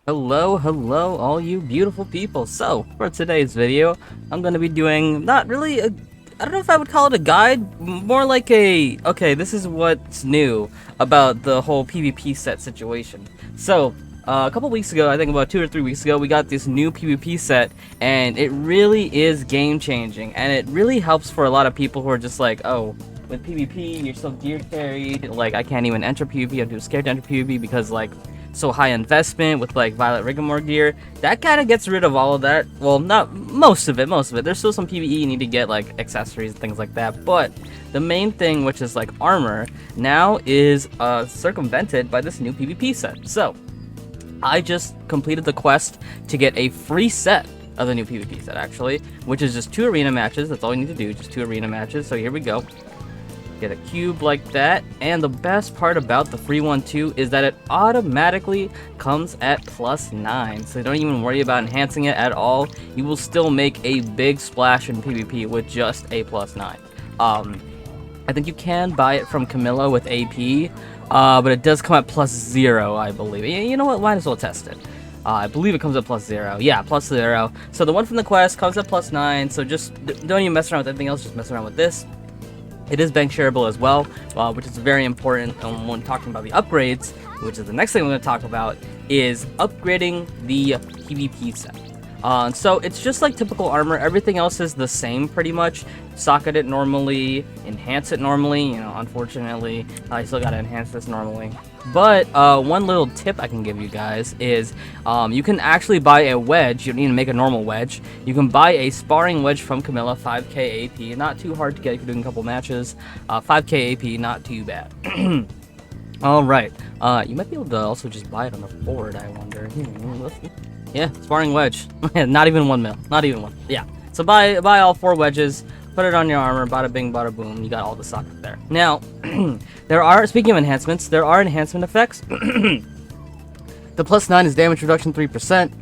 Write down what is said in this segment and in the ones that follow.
Hello, all you beautiful people. So, for today's video, I'm going to be doing not really I don't know if I would call it a guide, more like okay, this is what's new about the whole PvP set situation. So, a couple weeks ago, I think about 2 or 3 weeks ago, we got this new PvP set, and it really is game-changing, and it really helps for a lot of people who are just like, oh, with PvP, you're so gear carried, like, I can't even enter PvP, I'm too scared to enter PvP because, like, so high investment with like Violet Rigmarole gear. That kind of gets rid of all of that. Well, not most of it. There's still some PvE you need to get, like accessories and things like that. But the main thing, which is like armor, now is circumvented by this new PvP set. So I just completed the quest to get a free set of the new PvP set, actually, which is just 2 arena matches. That's all you need to do, just 2 arena matches. So here we go. Get a cube like that, and the best part about the free one too is that it automatically comes at +9, so don't even worry about enhancing it at all. You will still make a big splash in PvP with just a +9. I think you can buy it from Camilla with AP, but it does come at +0, I believe. You know what? Might as well test it. I believe it comes at +0. Yeah, +0. So the one from the quest comes at +9, so just don't even mess around with anything else, just mess around with this. It is bank shareable as well, which is very important when talking about the upgrades, which is the next thing we're going to talk about, is upgrading the PvP set. So it's just like typical armor. Everything else is the same pretty much. Socket it normally, enhance it normally. You know, unfortunately, I still got to enhance this normally. But one little tip I can give you guys is you can actually buy a wedge. You don't need to make a normal wedge. You can buy a sparring wedge from Camilla, 5k AP. Not too hard to get if you're doing a couple matches. 5k AP, not too bad. Alright, you might be able to also just buy it on the board, I wonder. Yeah, sparring wedge. Not even 1 mil. Not even one. Yeah. So buy all 4 wedges. Put it on your armor, bada bing, bada boom, you got all the socket there. Now, speaking of enhancements, there are enhancement effects. The +9 is damage reduction 3%,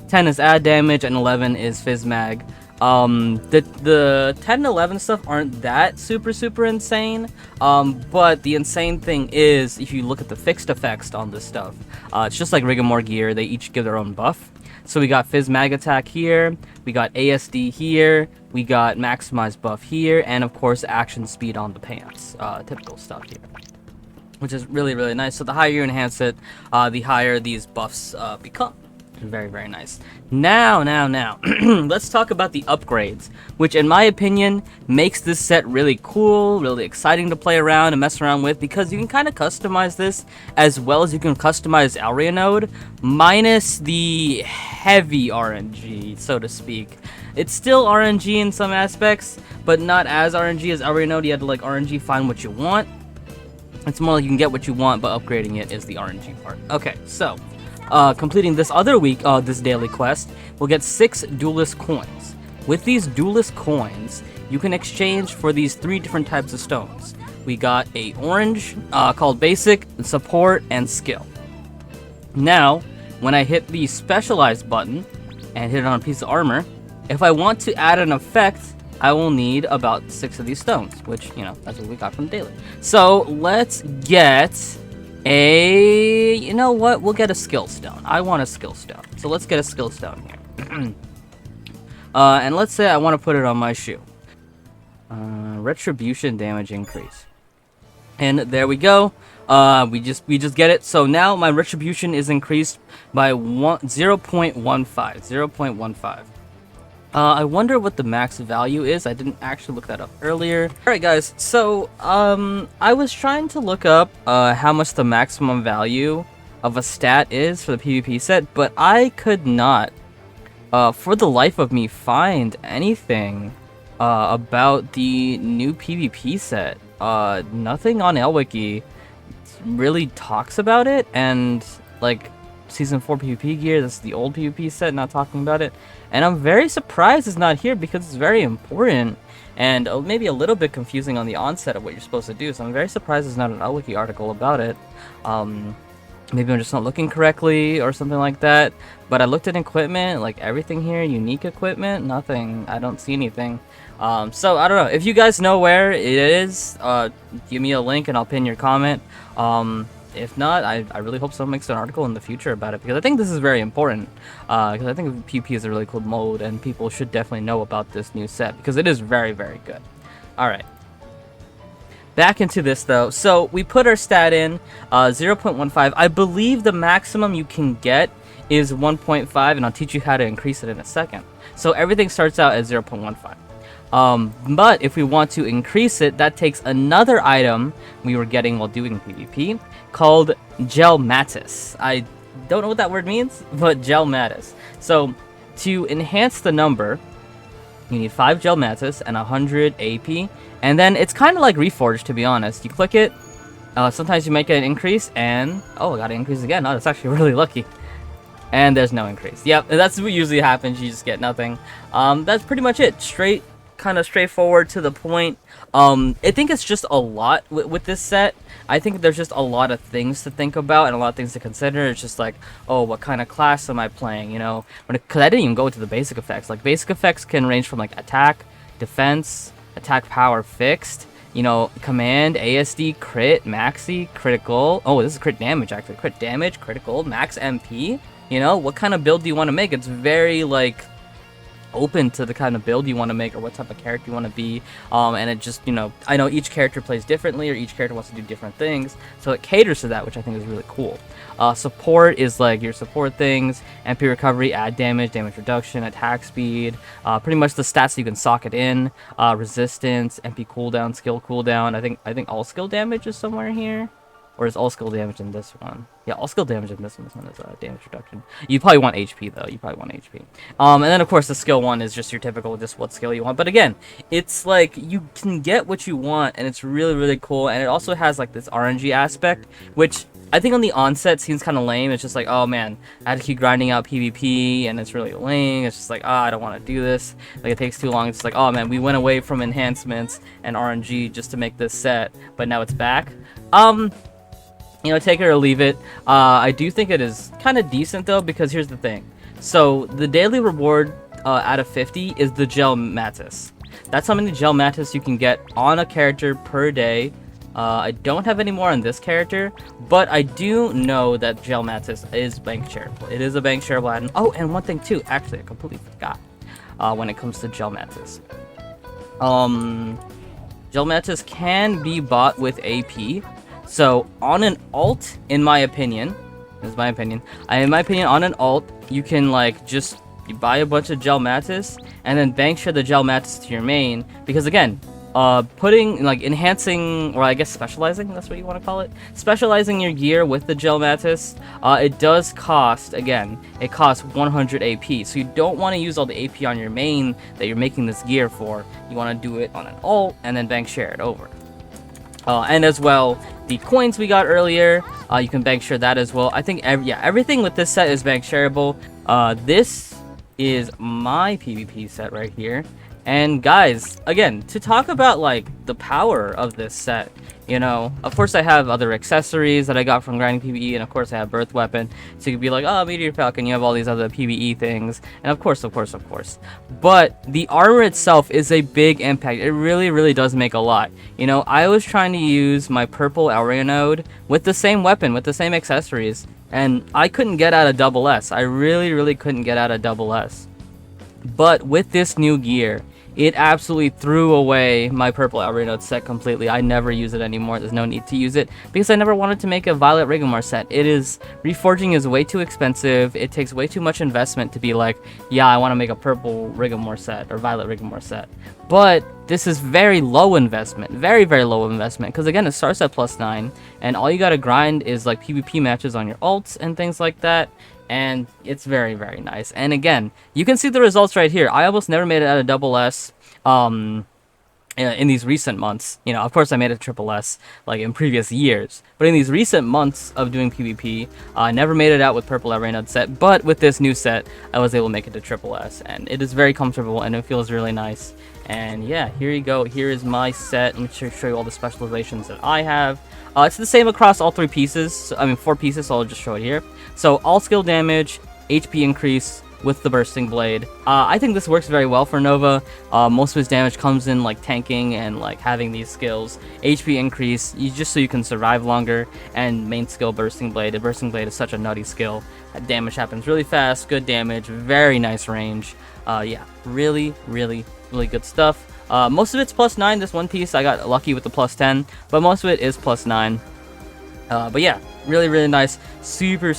10 is add damage, and 11 is fizz mag. The 10 and 11 stuff aren't that super insane, but the insane thing is, if you look at the fixed effects on this stuff, it's just like Rigmarole gear, they each give their own buff. So we got Fizz Mag Attack here, we got ASD here, we got Maximize Buff here, and of course Action Speed on the pants. Typical stuff here. Which is really nice. So the higher you enhance it, the higher these buffs become. Very nice. Now, let's talk about the upgrades, which in my opinion makes this set really cool, really exciting to play around and mess around with, because you can kind of customize this as well as you can customize Elria Node, minus the heavy RNG, so to speak. It's still RNG in some aspects, but not as RNG as Elria Node. You had to like RNG find what you want. It's more like you can get what you want, but upgrading it is the RNG part. Okay, so completing this other week, this daily quest, we'll get 6 duelist coins. With these duelist coins, you can exchange for these 3 different types of stones. We got a orange, called basic, support, and skill. Now, when I hit the specialized button and hit it on a piece of armor, if I want to add an effect, I will need about 6 of these stones, which, you know, that's what we got from the daily. So let's get you know what? We'll get a skill stone. I want a skill stone. So let's get a skill stone here. And let's say I want to put it on my shoe. Retribution damage increase. And there we go. We just get it. So now my retribution is increased by 0.15. 0.15. I wonder what the max value is. I didn't actually look that up earlier. Alright guys, so I was trying to look up how much the maximum value of a stat is for the PvP set, but I could not, for the life of me, find anything about the new PvP set. Nothing on LWiki really talks about it, and like Season 4 PvP gear, this is the old PvP set, not talking about it. And I'm very surprised it's not here because it's very important and maybe a little bit confusing on the onset of what you're supposed to do. So I'm very surprised there's not an LWiki article about it. Maybe I'm just not looking correctly or something like that. But I looked at equipment, like everything here, unique equipment, nothing. I don't see anything. So I don't know. If you guys know where it is, give me a link and I'll pin your comment. if not, I really hope someone makes an article in the future about it, because I think this is very important. Because I think PvP is a really cool mode, and people should definitely know about this new set, because it is very, very good. Alright. Back into this, though. So, we put our stat in, 0.15. I believe the maximum you can get is 1.5, and I'll teach you how to increase it in a second. So, everything starts out at 0.15. But if we want to increase it, that takes another item we were getting while doing PvP called Jellmatis. I don't know what that word means, but Jellmatis. So, to enhance the number, you need 5 Jellmatis and 100 AP, and then it's kind of like Reforged, to be honest. You click it, sometimes you make an increase, and oh, I got to increase again. Oh, that's actually really lucky. And there's no increase. Yep, that's what usually happens. You just get nothing. That's pretty much it. Kind of straightforward, to the point. I think it's just a lot with this set. I think there's just a lot of things to think about and a lot of things to consider. It's just like, oh, what kind of class am I playing, you know? Because I didn't even go to the basic effects. Like, basic effects can range from, like, attack, defense, attack power fixed, you know, command, ASD, crit, maxi, critical. Oh, this is crit damage, actually. Crit damage, critical, max MP. You know, what kind of build do you want to make? It's very, like, open to the kind of build you want to make, or what type of character you want to be, and it just, you know, I know each character plays differently, or each character wants to do different things, so it caters to that, which I think is really cool. Support is like your support things, MP recovery, add damage, damage reduction, attack speed, pretty much the stats you can sock it in, resistance, MP cooldown, skill cooldown. I think all skill damage is somewhere here. Or is all skill damage in this one? Yeah, all skill damage in this one. This one is damage reduction. You probably want HP, though. You probably want HP. And then, of course, the skill one is just your typical, just what skill you want. But again, it's like, you can get what you want, and it's really, really cool. And it also has, like, this RNG aspect, which I think on the onset seems kind of lame. It's just like, oh, man, I had to keep grinding out PvP, and it's really lame. It's just like, I don't want to do this. Like, it takes too long. It's like, oh, man, we went away from enhancements and RNG just to make this set, but now it's back. You know, take it or leave it. I do think it is kind of decent, though, because here's the thing. So, the daily reward out of 50 is the Jellmatis. That's how many Jellmatis you can get on a character per day. I don't have any more on this character, but I do know that Jellmatis is bank shareable. It is a bank shareable item. Oh, and one thing, too. Actually, I completely forgot when it comes to Jellmatis. Jellmatis can be bought with AP. So, on an alt, in my opinion, on an alt, you can, like, just you buy a bunch of Jellmatis, and then bank share the Jellmatis to your main, because, again, putting, like, enhancing, or I guess specializing, that's what you want to call it, specializing your gear with the Jellmatis, it does cost, again, it costs 100 AP, so you don't want to use all the AP on your main that you're making this gear for. You want to do it on an alt, and then bank share it over. And as well, the coins we got earlier, you can bank share that as well. I think, everything with this set is bank shareable. This is my PvP set right here. And guys, again, to talk about, like, the power of this set, you know, of course I have other accessories that I got from grinding PvE, and of course I have Birth Weapon, so you could be like, oh, Meteor Falcon, you have all these other PvE things, and of course. But the armor itself is a big impact. It really, really does make a lot. You know, I was trying to use my purple area node with the same weapon, with the same accessories, and I couldn't get out of double S. I really, really couldn't get out of double S. But with this new gear, it absolutely threw away my purple area node set completely. I never use it anymore. There's no need to use it because I never wanted to make a violet Rigmore set. Reforging is way too expensive. It takes way too much investment to be like, yeah, I want to make a purple Rigmore set or violet Rigmore set. But this is very low investment, very, very low investment, because again, it starts at +9, and all you gotta grind is like PvP matches on your alts and things like that. And it's very, very nice. And again, you can see the results right here. I almost never made it out of double S in these recent months. You know, of course I made it triple S like in previous years. But in these recent months of doing PvP, I never made it out with purple arena set. But with this new set, I was able to make it to triple S. And it is very comfortable and it feels really nice. And yeah, here you go. Here is my set. Let me show you all the specializations that I have. It's the same across all 4 pieces, so I'll just show it here. So, all skill damage, HP increase, with the Bursting Blade. I think this works very well for Nova. Most of his damage comes in like tanking and like having these skills. HP increase, just so you can survive longer, and main skill Bursting Blade. The Bursting Blade is such a nutty skill. Damage happens really fast, good damage, very nice range. Yeah, really good stuff. Most of it's +9. This one piece I got lucky with the +10, but most of it is +9. But yeah, really nice, super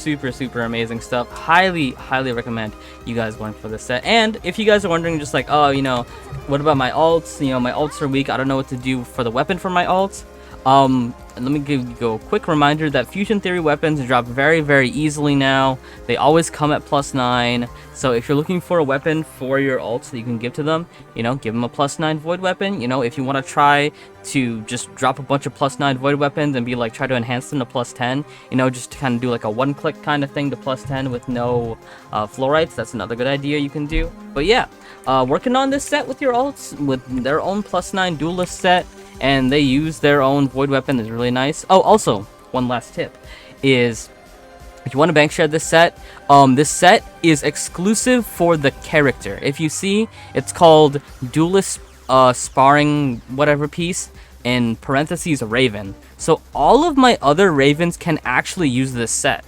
amazing stuff. Highly recommend you guys going for this set. And if you guys are wondering, just like, oh, you know, what about my ults? You know, my ults are weak, I don't know what to do for the weapon for my ults. Let me give you a quick reminder that Fusion Theory weapons drop very easily now. They always come at +9. So if you're looking for a weapon for your ults that you can give to them, you know, give them a +9 Void weapon. You know, if you want to try to just drop a bunch of +9 Void weapons and be like, try to enhance them to +10, you know, just to kind of do like a one-click kind of thing to +10 with no fluorites, that's another good idea you can do. But yeah, working on this set with your ults, with their own +9 duelist set, and they use their own Void weapon is really nice. Oh, also, one last tip is, if you want to bank share this set is exclusive for the character. If you see, it's called Duelist Sparring whatever piece, in parentheses Raven. So all of my other Ravens can actually use this set.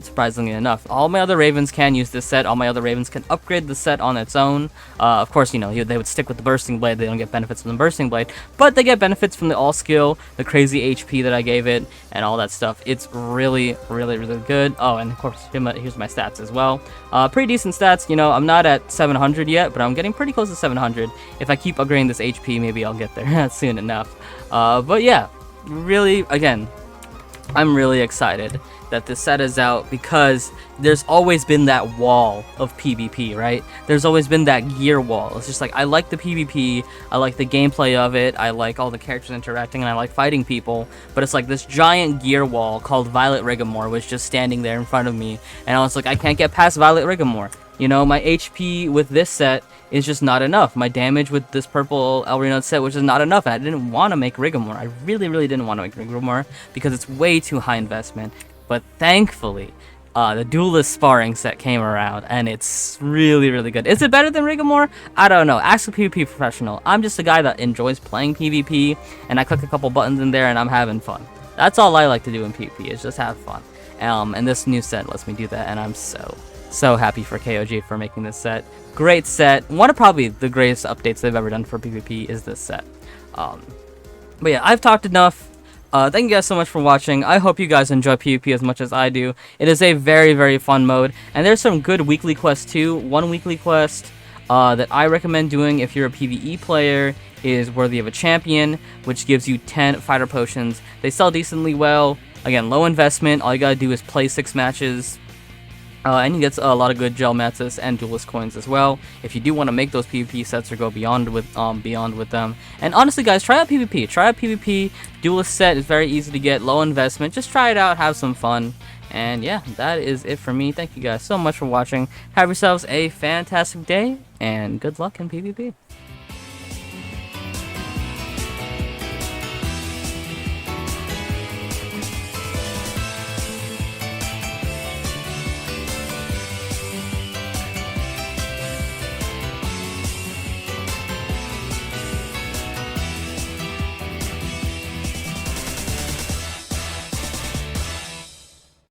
Surprisingly enough, all my other Ravens can use this set. All my other Ravens can upgrade the set on its own. Of course, you know, they would stick with the Bursting Blade. They don't get benefits from the Bursting Blade, but they get benefits from the all skill, the crazy HP that I gave it, and all that stuff. It's really good. Oh, and of course, here's my stats as well. Pretty decent stats. You know, I'm not at 700 yet, but I'm getting pretty close to 700. If I keep upgrading this HP, maybe I'll get there soon enough. But yeah, really, again, I'm really excited that this set is out, because there's always been that wall of PvP, right? There's always been that gear wall. It's just like, I like the PvP, I like the gameplay of it, I like all the characters interacting, and I like fighting people, but it's like this giant gear wall called Violet Riggamore was just standing there in front of me, and I was like, I can't get past Violet Riggamore. You know, my HP with this set is just not enough. My damage with this purple El Reno set was just not enough, and I didn't want to make Riggamore. I really didn't want to make Riggamore, because it's way too high investment. But thankfully, the Duelist Sparring set came around, and it's really good. Is it better than Riggamore? I don't know. Ask a PvP professional. I'm just a guy that enjoys playing PvP, and I click a couple buttons in there, and I'm having fun. That's all I like to do in PvP, is just have fun. And this new set lets me do that, and I'm so happy for KOG for making this set. Great set. One of probably the greatest updates they've ever done for PvP is this set. But yeah, I've talked enough. Thank you guys so much for watching. I hope you guys enjoy PvP as much as I do. It is a very fun mode, and there's some good weekly quests too. One weekly quest that I recommend doing if you're a PvE player is Worthy of a Champion, which gives you 10 fighter potions. They sell decently well. Again, low investment. All you gotta do is play 6 matches. And you get a lot of good Jellmatis and Duelist coins as well, if you do want to make those PvP sets or go beyond with them. And honestly, guys, try out PvP. Try out PvP. Duelist set is very easy to get, low investment. Just try it out, have some fun. And yeah, that is it for me. Thank you guys so much for watching. Have yourselves a fantastic day, and good luck in PvP.